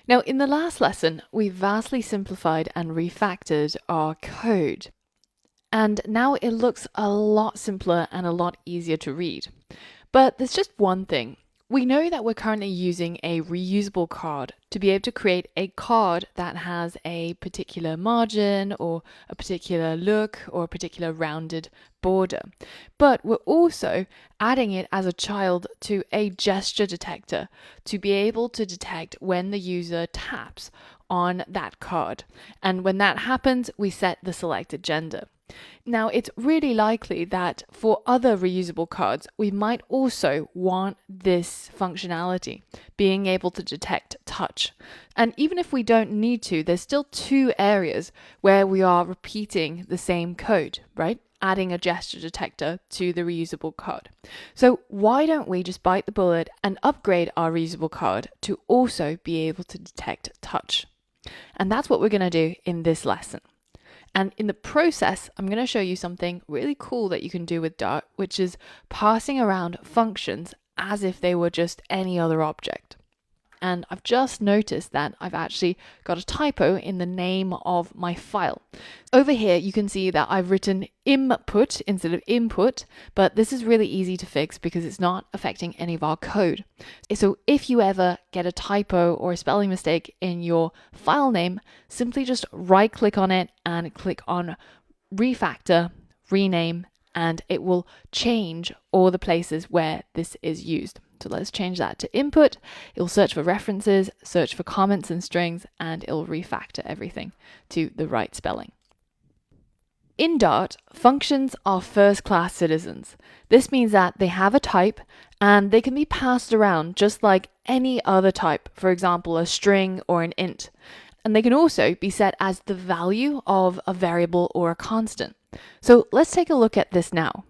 Now, in the last lesson, we vastly simplified and refactored our code. And now it looks a lot simpler and a lot easier to read. But there's just one thing. We know that we're currently using a reusable card to be able to create a card that has a particular margin or a particular look or a particular rounded border. But we're also adding it as a child to a gesture detector to be able to detect when the user taps on that card. And when that happens, we set the selected gender. Now, it's really likely that for other reusable cards, we might also want this functionality, being able to detect touch. And even if we don't need to, there's still two areas where we are repeating the same code, right? Adding a gesture detector to the reusable card. So why don't we just bite the bullet and upgrade our reusable card to also be able to detect touch? And that's what we're going to do in this lesson. And in the process, I'm going to show you something really cool that you can do with Dart, which is passing around functions as if they were just any other object. And I've just noticed that I've actually got a typo in the name of my file. Over here, you can see that I've written input instead of input, but this is really easy to fix because it's not affecting any of our code. So if you ever get a typo or a spelling mistake in your file name, simply just right-click on it and click on refactor, rename, and it will change all the places where this is used. So let's change that to input. It'll search for references, search for comments and strings, and it'll refactor everything to the right spelling. In Dart, functions are first-class citizens. This means that they have a type and they can be passed around just like any other type, for example, a string or an int. And they can also be set as the value of a variable or a constant. So let's take a look at this now.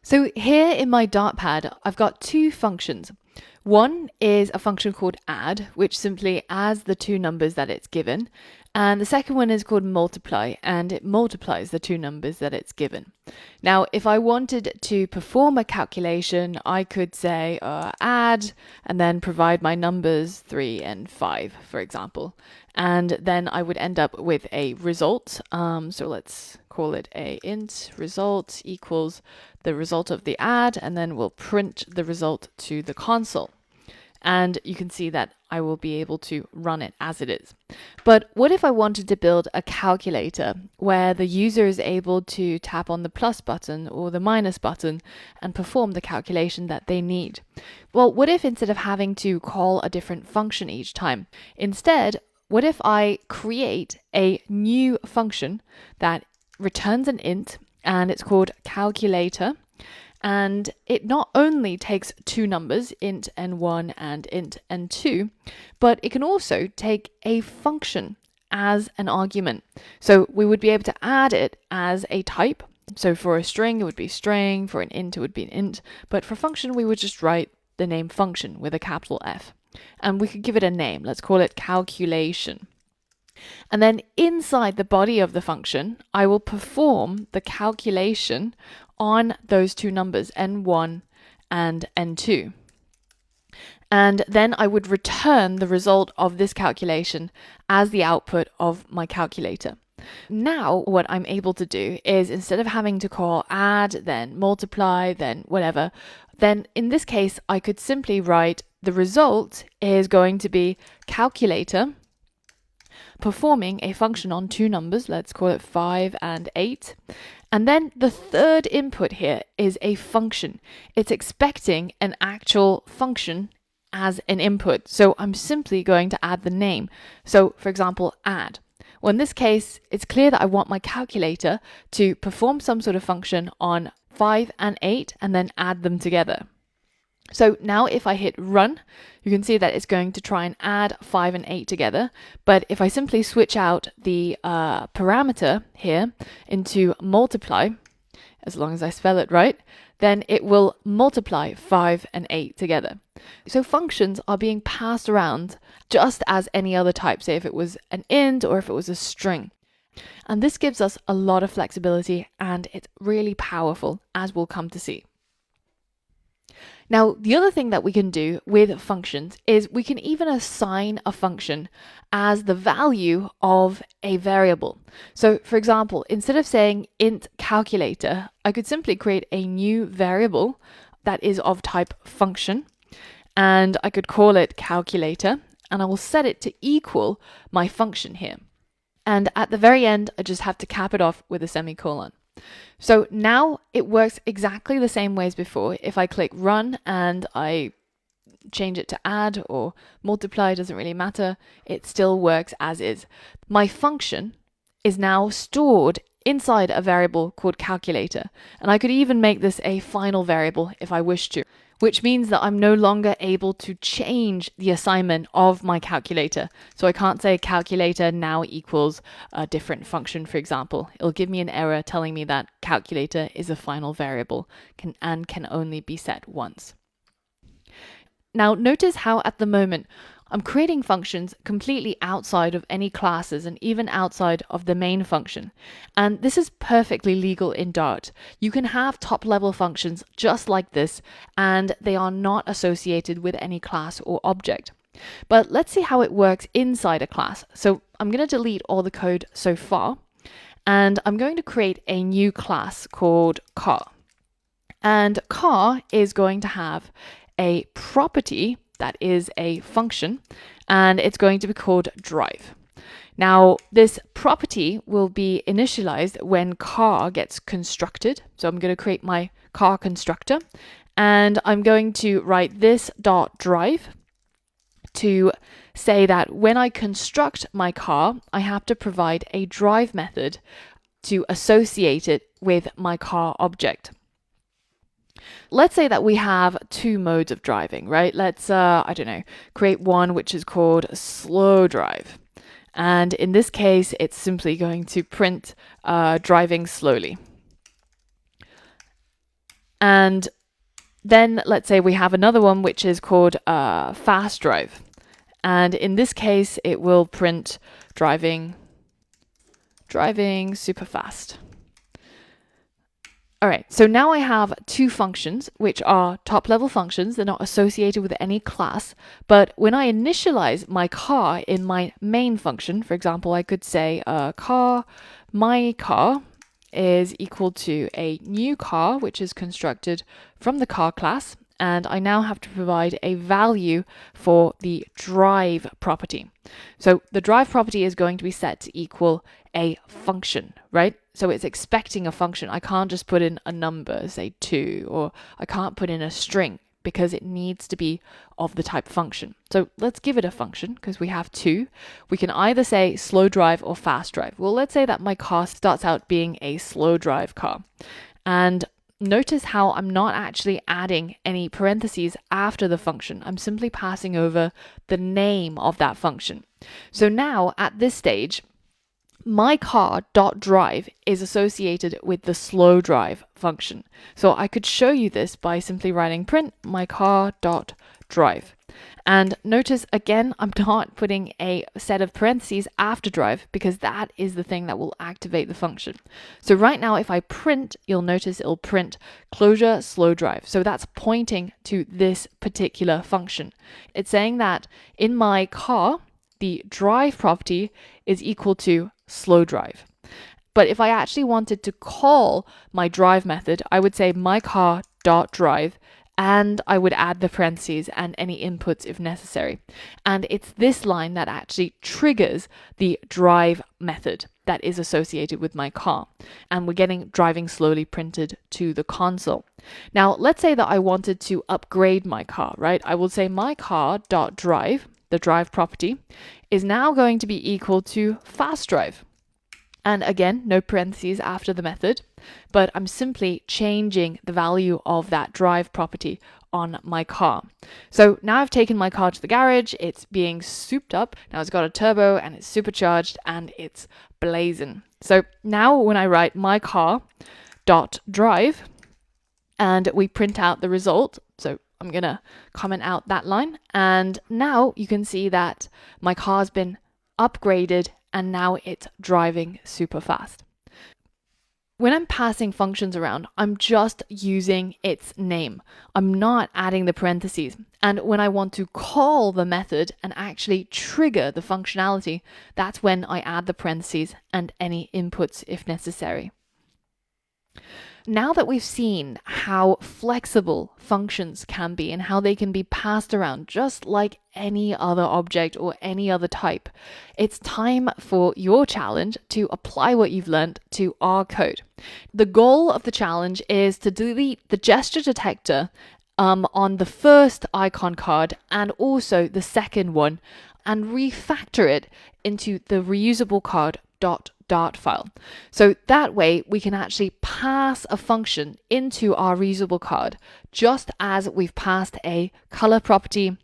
So here in my Dartpad, I've got two functions. One is a function called add, which simply adds the two numbers that it's given. And the second one is called multiply, and it multiplies the two numbers that it's given. Now, if I wanted to perform a calculation, I could say add, and then provide my numbers 3 and 5, for example. And then I would end up with a result. So let's call it a int result equals the result of the add, and then we'll print the result to the console. And you can see that I will be able to run it as it is. But what if I wanted to build a calculator where the user is able to tap on the plus button or the minus button and perform the calculation that they need? Well, what if instead of having to call a different function each time, instead, what if I create a new function that returns an int and it's called calculator? And it not only takes two numbers, int n1 and int n2, but it can also take a function as an argument. So we would be able to add it as a type. So for a string, it would be string. For an int, it would be an int. But for function, we would just write the name function with a capital F. And we could give it a name. Let's call it calculation. And then inside the body of the function, I will perform the calculation on those two numbers, n1 and n2. And then I would return the result of this calculation as the output of my calculator. Now, what I'm able to do is instead of having to call add, then multiply, then whatever, then in this case, I could simply write the result is going to be calculator performing a function on two numbers, let's call it 5 and 8. And then the third input here is a function. It's expecting an actual function as an input. So I'm simply going to add the name. So for example, add. Well, in this case, it's clear that I want my calculator to perform some sort of function on 5 and 8 and then add them together. So now if I hit run, you can see that it's going to try and add 5 and 8 together. But if I simply switch out the parameter here into multiply, as long as I spell it right, then it will multiply 5 and 8 together. So functions are being passed around just as any other type, say if it was an int or if it was a string. And this gives us a lot of flexibility and it's really powerful, as we'll come to see. Now, the other thing that we can do with functions is we can even assign a function as the value of a variable. So, for example, instead of saying int calculator, I could simply create a new variable that is of type function, and I could call it calculator, and I will set it to equal my function here. And at the very end, I just have to cap it off with a semicolon. So now it works exactly the same way as before. If I click run and I change it to add or multiply, doesn't really matter. It still works as is. My function is now stored inside a variable called calculator. And I could even make this a final variable if I wish to, which means that I'm no longer able to change the assignment of my calculator. So I can't say calculator now equals a different function, for example. It'll give me an error telling me that calculator is a final variable and can only be set once. Now notice how at the moment I'm creating functions completely outside of any classes and even outside of the main function. And this is perfectly legal in Dart. You can have top-level functions just like this, and they are not associated with any class or object. But let's see how it works inside a class. So I'm going to delete all the code so far, and I'm going to create a new class called car. And car is going to have a property that is a function, and it's going to be called drive. Now, this property will be initialized when car gets constructed. So I'm going to create my car constructor, and I'm going to write this dot drive to say that when I construct my car, I have to provide a drive method to associate it with my car object. Let's say that we have two modes of driving, right? Let's, I don't know, create one which is called slow drive. And in this case, it's simply going to print driving slowly. And then let's say we have another one which is called fast drive. And in this case, it will print driving super fast. All right, so now I have two functions, which are top-level functions. They're not associated with any class. But when I initialize my car in my main function, for example, I could say my car is equal to a new car, which is constructed from the car class. And I now have to provide a value for the drive property. So the drive property is going to be set to equal a function, right? So it's expecting a function. I can't just put in a number, say 2, or I can't put in a string because it needs to be of the type function. So let's give it a function because we have 2. We can either say slow drive or fast drive. Well, let's say that my car starts out being a slow drive car. And notice how I'm not actually adding any parentheses after the function. I'm simply passing over the name of that function. So now at this stage, my car.drive is associated with the slow drive function. So I could show you this by simply writing print my car.drive. And notice again, I'm not putting a set of parentheses after drive because that is the thing that will activate the function. So right now, if I print, you'll notice it'll print closure slow drive. So that's pointing to this particular function. It's saying that in my car, the drive property is equal to slow drive. But if I actually wanted to call my drive method, I would say my car.drive, and I would add the parentheses and any inputs if necessary. And it's this line that actually triggers the drive method that is associated with my car. And we're getting driving slowly printed to the console. Now, let's say that I wanted to upgrade my car, right? I will say my car.drive, the drive property, is now going to be equal to fast drive. And again, no parentheses after the method, but I'm simply changing the value of that drive property on my car. So now I've taken my car to the garage, it's being souped up, now it's got a turbo and it's supercharged and it's blazing. So now when I write my car.drive and we print out the result, so I'm going to comment out that line, and now you can see that my car's been upgraded and now it's driving super fast. When I'm passing functions around, I'm just using its name. I'm not adding the parentheses. And when I want to call the method and actually trigger the functionality, that's when I add the parentheses and any inputs if necessary. Now that we've seen how flexible functions can be and how they can be passed around just like any other object or any other type, it's time for your challenge to apply what you've learned to our code. The goal of the challenge is to delete the gesture detector on the first icon card and also the second one, and refactor it into the reusable card .dart file. So that way we can actually pass a function into our reusable card just as we've passed a color property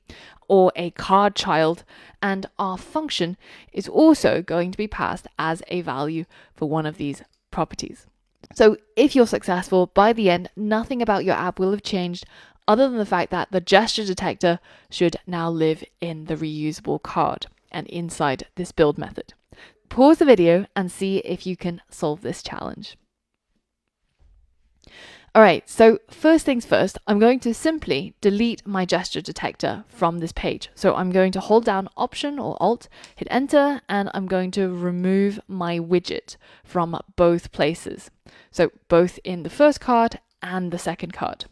or a card child, and our function is also going to be passed as a value for one of these properties. So if you're successful, by the end, nothing about your app will have changed other than the fact that the gesture detector should now live in the reusable card and inside this build method. Pause the video and see if you can solve this challenge. All right, so first things first, I'm going to simply delete my gesture detector from this page. So I'm going to hold down Option or Alt, hit Enter, and I'm going to remove my widget from both places. So both in the first card and the second card.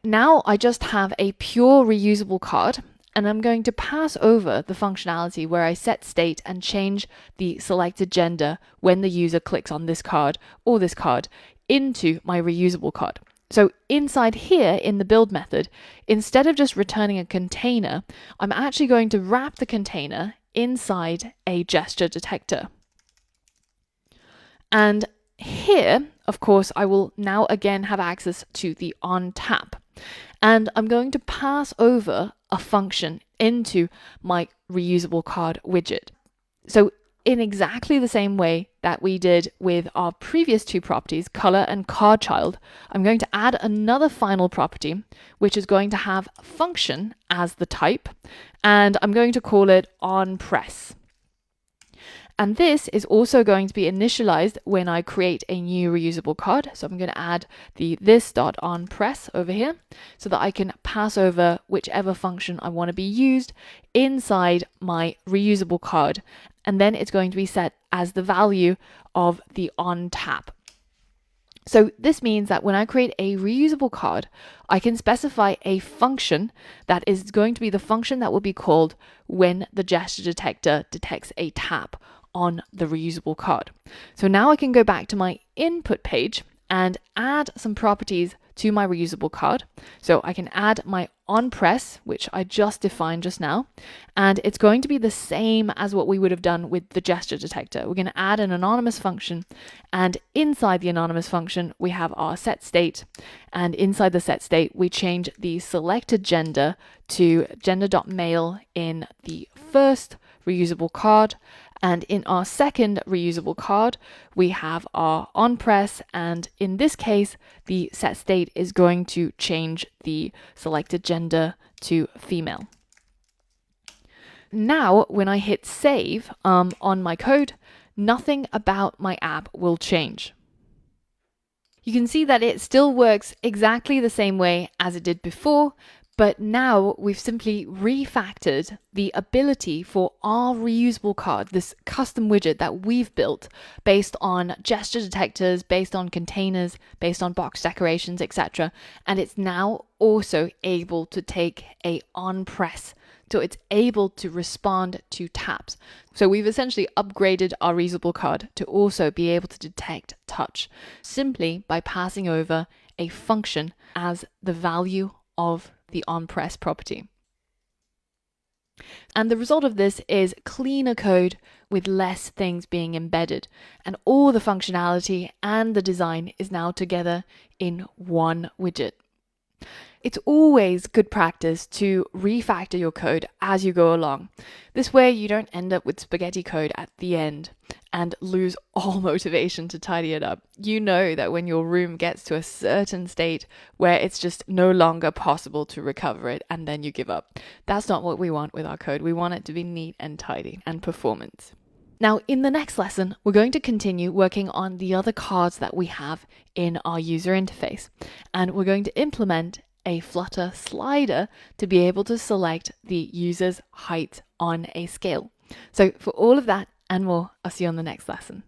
Now I just have a pure reusable card, and I'm going to pass over the functionality where I set state and change the selected gender when the user clicks on this card or this card into my reusable card. So inside here in the build method, instead of just returning a container, I'm actually going to wrap the container inside a gesture detector. And here, of course, I will now again have access to the on tap. And I'm going to pass over a function into my reusable card widget. So in exactly the same way that we did with our previous two properties, color and card child, I'm going to add another final property, which is going to have function as the type, and I'm going to call it onPress. And this is also going to be initialized when I create a new reusable card. So I'm going to add the this.onPress over here so that I can pass over whichever function I want to be used inside my reusable card. And then it's going to be set as the value of the on tap. So this means that when I create a reusable card, I can specify a function that is going to be the function that will be called when the gesture detector detects a tap on the reusable card. So now I can go back to my input page and add some properties to my reusable card. So I can add my onPress, which I just defined just now, and it's going to be the same as what we would have done with the gesture detector. We're going to add an anonymous function, and inside the anonymous function we have our set state, and inside the set state we change the selected gender to gender.male in the first reusable card. And in our second reusable card, we have our onPress, and in this case, the set state is going to change the selected gender to female. Now, when I hit save on my code, nothing about my app will change. You can see that it still works exactly the same way as it did before, but now we've simply refactored the ability for our reusable card, this custom widget that we've built based on gesture detectors, based on containers, based on box decorations, etc. And it's now also able to take a onPress. So it's able to respond to taps. So we've essentially upgraded our reusable card to also be able to detect touch simply by passing over a function as the value of the onPress property. And the result of this is cleaner code with less things being embedded, and all the functionality and the design is now together in one widget. It's always good practice to refactor your code as you go along. This way you don't end up with spaghetti code at the end and lose all motivation to tidy it up. You know that when your room gets to a certain state where it's just no longer possible to recover it and then you give up. That's not what we want with our code. We want it to be neat and tidy and performance. Now, in the next lesson, we're going to continue working on the other cards that we have in our user interface, and we're going to implement a flutter slider to be able to select the user's height on a scale. So for all of that and more, I'll see you on the next lesson.